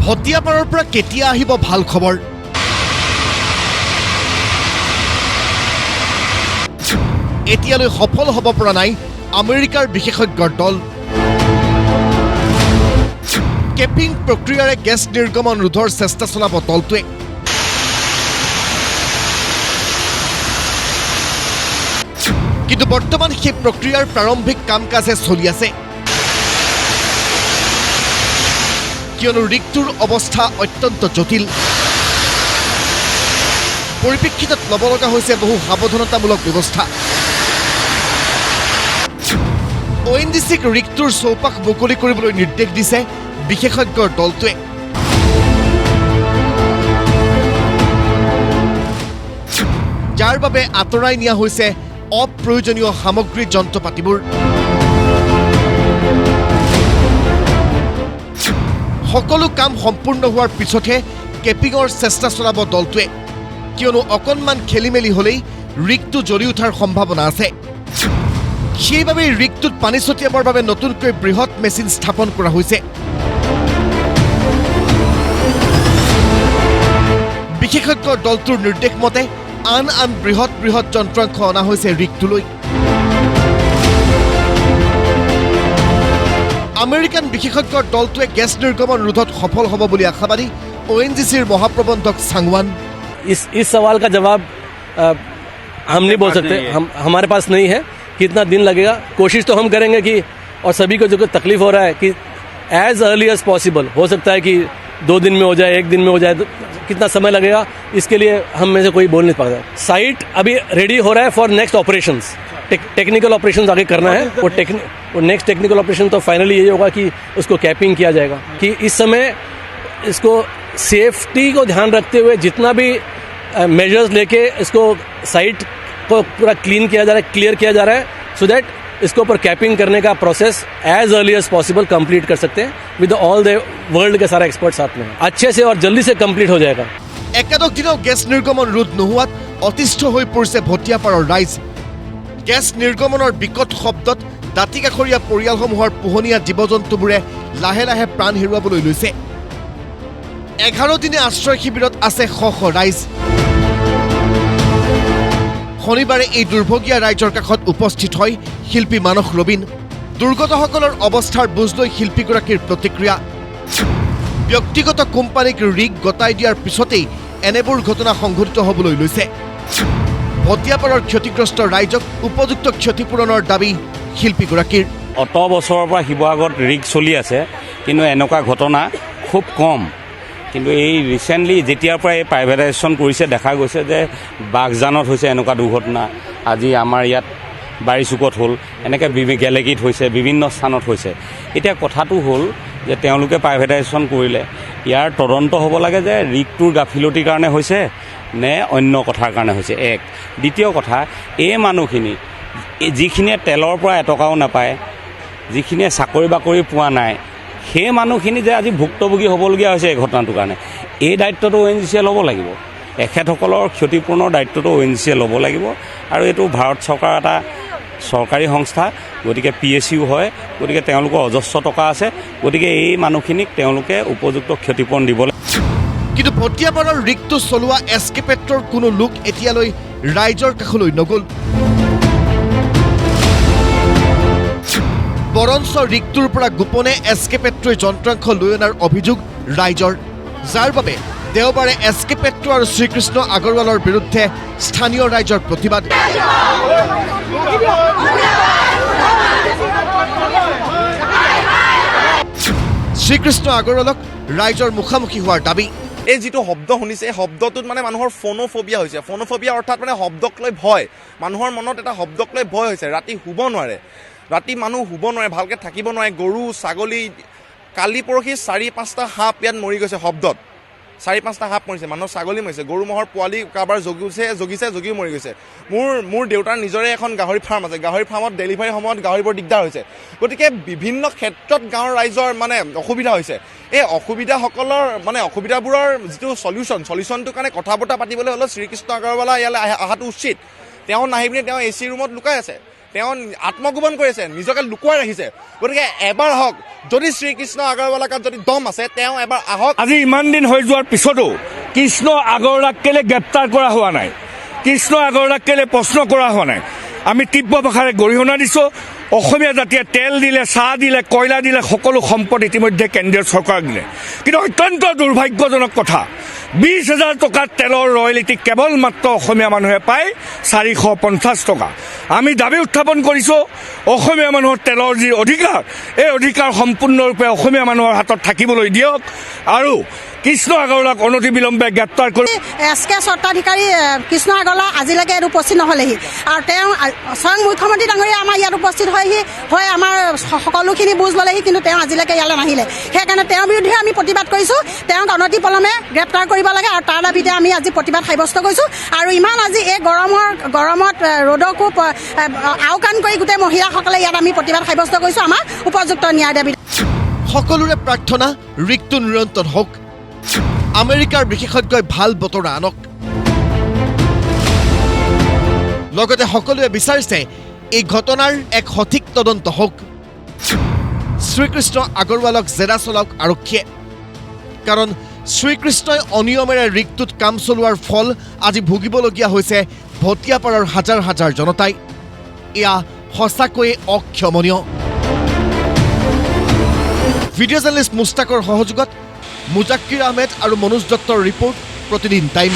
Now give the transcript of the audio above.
ভটিয়াপাৰৰ পৰা কেতিয়া আহিব ভাল খবৰ? এতিয়ালৈ সফল হ'ব পৰা নাই আমেৰিকাৰ বিশেষজ্ঞৰ দল। কেপিং প্ৰক্ৰিয়াৰে গেছ নিৰ্গমন ৰোধৰ চেষ্টা চলাব দলটোৱে। কিন্তু বৰ্তমান সেই প্ৰক্ৰিয়াৰ প্ৰাৰম্ভিক কাম কাজে চলি আছে, কিয়নো ৰিগটোৰ অৱস্থা অত্যন্ত জটিল। পৰিপ্ৰেক্ষিতত ল'ব লগা হৈছে বহু সাৱধানতামূলক ব্যৱস্থা। ONGCক ৰিগটোৰ চৌপাশ মুকলি কৰিবলৈ নিৰ্দেশ দিছে বিশেষজ্ঞৰ দলটোৱে। যাৰ বাবে আঁতৰাই নিয়া হৈছে অপ্ৰয়োজনীয় সামগ্ৰী যন্ত্ৰপাতিবোৰ। সকলো কাম সম্পূৰ্ণ হোৱাৰ পিছতহে কেপিঙৰ চেষ্টা চলাব দলটোৱে, কিয়নো অকণমান খেলিমেলি হ'লেই ৰিগটো জ্বলি উঠাৰ সম্ভাৱনা আছে। সেইবাবে ৰিগটোত পানী ছটিয়াবৰ বাবে নতুনকৈ বৃহৎ মেচিন স্থাপন কৰা হৈছে। বিশেষজ্ঞৰ দলটোৰ নিৰ্দেশ মতে আন বৃহৎ যন্ত্ৰাংশ অনা হৈছে ৰিগটোলৈ। আমেৰিকান বিশেষজ্ঞৰ দলটোৱে গেছ নিৰ্গমন ৰোধত সফল হ'ব বুলি আশাবাদী ONGCৰ মহাপ্ৰবন্ধক सांगवान। इस सवाल का जवाब हम नहीं बोल सकते, हमारे पास नहीं है। कितना दिन लगेगा, कोशिश तो हम करेंगे कि, और सभी को जो तकलीफ हो रहा है कि एज अर्ली एज पॉसिबल, हो सकता है कि 2 दिन में हो जाए, 1 दिन में हो जाए, तो कितना समय लगेगा इसके लिए हम में से कोई बोल नहीं पाता। साइट अभी रेडी हो रहा है for next operations, technical operations आगे करना है। वो नेक्स्ट टेक्निकल ऑपरेशन तो फाइनली यही होगा कि उसको कैपिंग किया जाएगा। कि इस समय इसको सेफ्टी को ध्यान रखते हुए जितना भी मेजर्स लेके इसको साइट को पूरा क्लीन किया जा रहा है, क्लियर किया जा रहा है, सो दैट इसके ऊपर कैपिंग करने का process as early as possible complete कर सकते हैं विद ऑल द वर्ल्ड के सारे एक्सपर्ट साथ में। अच्छे से और जल्दी से कंप्लीट हो जाएगा। একাদশ দিনৰ গেছ নিৰ্গমন ৰোধ নোহোৱাত অতিষ্ঠ হৈ পৰিছে ভটিয়াপাৰৰ ৰাইজ। গেছ নিৰ্গমনৰ বিকট শব্দত দাঁতিকাষৰীয়া পৰিয়ালসমূহৰ পোহনীয়া জীৱ জন্তুবোৰে লাহে লাহে প্ৰাণ হেৰুৱাবলৈ লৈছে। 11 দিনে আশ্ৰয় শিবিৰত আছে শ ৰাইজ। শনিবাৰে এই দুৰ্ভগীয়া ৰাইজৰ কাষত উপস্থিত হয় শিল্পী মানস ৰবীন। দুৰ্গতসকলৰ অৱস্থাৰ বুজ লৈ শিল্পীগৰাকীৰ প্ৰতিক্ৰিয়া। ব্যক্তিগত কোম্পানীক ৰিগ গতাই দিয়াৰ পিছতেই এনেবোৰ ঘটনা সংঘটিত হ'বলৈ লৈছে। ভটিয়াপাৰৰ ক্ষতিগ্ৰস্ত ৰাইজক উপযুক্ত ক্ষতিপূৰণৰ দাবী শিল্পীগৰাকীৰ। অত বছৰৰ পৰা শিৱসাগৰত ৰিগ চলি আছে, কিন্তু এনেকুৱা ঘটনা খুব কম। কিন্তু এই ৰিচেণ্টলি যেতিয়াৰ পৰা এই প্ৰাইভেটাইজেশ্যন কৰিছে দেখা গৈছে যে বাগজানত হৈছে এনেকুৱা দুৰ্ঘটনা। আজি আমাৰ ইয়াত বাৰিচুকত হ'ল, এনেকৈ গেলেকীত হৈছে, বিভিন্ন স্থানত হৈছে। এতিয়া কথাটো হ'ল যে তেওঁলোকে প্ৰাইভেটাইজেশ্যন কৰিলে ইয়াৰ তদন্ত হ'ব লাগে যে ৰিগটোৰ গাফিলতিৰ কাৰণে হৈছে নে অন্য কথাৰ কাৰণে হৈছে। এক দ্বিতীয় কথা, এই মানুহখিনি যিখিনিয়ে তেলৰ পৰা এটকাও নাপায়, যিখিনিয়ে চাকৰি বাকৰি পোৱা নাই, সেই মানুহখিনি যে আজি ভুক্তভোগী হ'বলগীয়া হৈছে এই ঘটনাটোৰ কাৰণে, এই দায়িত্বটো ONGCয়ে ল'ব লাগিব। এখেতসকলৰ ক্ষতিপূৰণৰ দায়িত্বটো ONGCয়ে ল'ব লাগিব। আৰু এইটো ভাৰত চৰকাৰৰ এটা চৰকাৰী সংস্থা, গতিকে PSU হয়, গতিকে তেওঁলোকৰ অজস্ৰ টকা আছে, গতিকে এই মানুহখিনিক তেওঁলোকে উপযুক্ত ক্ষতিপূৰণ দিব লাগিব। কিন্তু ভটিয়াপাৰৰ ৰিগটো চলোৱা SK পেট্ৰৰ কোনো লোক এতিয়ালৈ ৰাইজৰ কাষলৈ নগ'ল। বৰঞ্চ ৰিগটোৰ পৰা গোপনে SK পেট্ৰই যন্ত্ৰাংশ লৈ অনাৰ অভিযোগ ৰাইজৰ, যাৰ বাবে দেওবাৰে SK পেট্ৰ আৰু শ্ৰীকৃষ্ণ আগৰৱালৰ বিৰুদ্ধে স্থানীয় ৰাইজৰ প্ৰতিবাদ। শ্ৰীকৃষ্ণ আগৰৱালক ৰাইজৰ মুখামুখি হোৱাৰ দাবী। এই যিটো শব্দ শুনিছে, এই শব্দটোত মানে মানুহৰ ফোনোফোবিয়া হৈছে। ফোনোফোবিয়া অৰ্থাৎ মানে শব্দক লৈ ভয়। মানুহৰ মনত এটা শব্দক লৈ ভয় হৈছে। ৰাতি শুব নোৱাৰে, ৰাতি মানুহ শুব নোৱাৰে, ভালকৈ থাকিব নোৱাৰে। গৰু ছাগলী, কালি পৰহি 4-5টা সাপ ইয়াত মৰি গৈছে শব্দত। 4-5টা সাপ মৰিছে, মানুহৰ ছাগলী মৰিছে, গৰু ম'হৰ পোৱালি কাৰোবাৰ জগিও মৰি গৈছে। মোৰ দেউতাৰ নিজৰে এখন গাহৰি ফাৰ্ম আছে। গাহৰি ফাৰ্মত ডেলিভাৰীৰ সময়ত গাহৰিবোৰ দিগদাৰ হৈছে। গতিকে বিভিন্ন ক্ষেত্ৰত গাঁৱৰ ৰাইজৰ মানে অসুবিধা হৈছে। এই অসুবিধাসকলৰ মানে অসুবিধাবোৰৰ যিটো চলিউশ্যনটোৰ কাৰণে কথা বতৰা পাতিবলৈ হ'লেও শ্ৰীকৃষ্ণ আগৰৱালা ইয়ালৈ অহাটো উচিত। তেওঁ নাহি পিনে তেওঁ AC ৰুমত লুকাই আছে। তেওঁ আত্মগোপন কৰিছে, নিজকে লুকুৱাই ৰাখিছে। গতিকে এবাৰ হওক, যদি শ্ৰীকৃষ্ণ আগৰৱালাৰ গাত যদি দম আছে, তেওঁ এবাৰ আহক। আজি ইমান দিন হৈ যোৱাৰ পিছতো কৃষ্ণ আগৰৱালাক কেলে গ্ৰেপ্তাৰ কৰা হোৱা নাই, কৃষ্ণ আগৰৱালাক কেলে প্ৰশ্ন কৰা হোৱা নাই, আমি তীব্ৰ ভাষাৰে গৰিহণা দিছোঁ। অসমীয়া জাতিয়ে তেল দিলে, চাহ দিলে, কয়লা দিলে, সকলো সম্পদ ইতিমধ্যে কেন্দ্ৰীয় চৰকাৰক দিলে। কিন্তু অত্যন্ত দুৰ্ভাগ্যজনক কথা, 20,000 টকাৰ তেলৰ ৰয়েলিটি কেৱল মাত্ৰ অসমীয়া মানুহে পায় 450 টকা। আমি দাবী উত্থাপন কৰিছোঁ, অসমীয়া মানুহৰ তেলৰ যি অধিকাৰ, এই অধিকাৰ সম্পূৰ্ণৰূপে অসমীয়া মানুহৰ হাতত থাকিবলৈ দিয়ক আৰু কৃষ্ণ আগৰৱালাক অনতিবিলম্বে গ্ৰেপ্তাৰ কৰি SK স্বত্বাধিকাৰী কৃষ্ণ আগৰৱালা আজিলৈকে ইয়াত উপস্থিত নহ'লেহি আৰু তেওঁ স্বয়ং মুখ্যমন্ত্ৰী ডাঙৰীয়া আমাৰ ইয়াত উপস্থিত হৈ আমাৰ সকলোখিনি বুজ ল'লেহি, কিন্তু তেওঁ আজিলৈকে ইয়ালৈ নাহিলে। সেইকাৰণে তেওঁৰ বিৰুদ্ধে আমি প্ৰতিবাদ কৰিছোঁ, তেওঁক অনতিপলমে গ্ৰেপ্তাৰ কৰিব লাগে আৰু তাৰ দাবীতে আমি আজি প্ৰতিবাদ সাব্যস্ত কৰিছোঁ। আৰু ইমান আজি এই গৰমত ৰ'দকো আওকাণ কৰি গোটেই মহিলাসকলে ইয়াত আমি প্ৰতিবাদ সাব্যস্ত কৰিছোঁ আমাৰ উপযুক্ত ন্যায় দাবী। সকলোৰে প্ৰাৰ্থনা ঋকটো নিৰন্তন হওক, আমেৰিকাৰ বিশেষজ্ঞই ভাল বতৰা আনক। লগতে সকলোৱে বিচাৰিছে এই ঘটনাৰ এক সঠিক তদন্ত হওক, শ্ৰীকৃষ্ণ আগৰৱালক জেৰা চলাওক আৰক্ষীয়ে। কাৰণ শ্ৰীকৃষ্ণই অনিয়মেৰে ঋকটোত কাম চলোৱাৰ ফল আজি ভুগিবলগীয়া হৈছে ভটিয়াপাৰাৰ হাজাৰ হাজাৰ জনতাই। এয়া সঁচাকৈয়ে অক্ষমনীয়। ভিডিঅ' জাৰ্নেলিষ্ট মুস্তাকৰ সহযোগত মুজাক্কিৰ আহমেদ আৰু মনোজ দত্তৰ ৰিপৰ্ট, প্ৰতিদিন টাইম।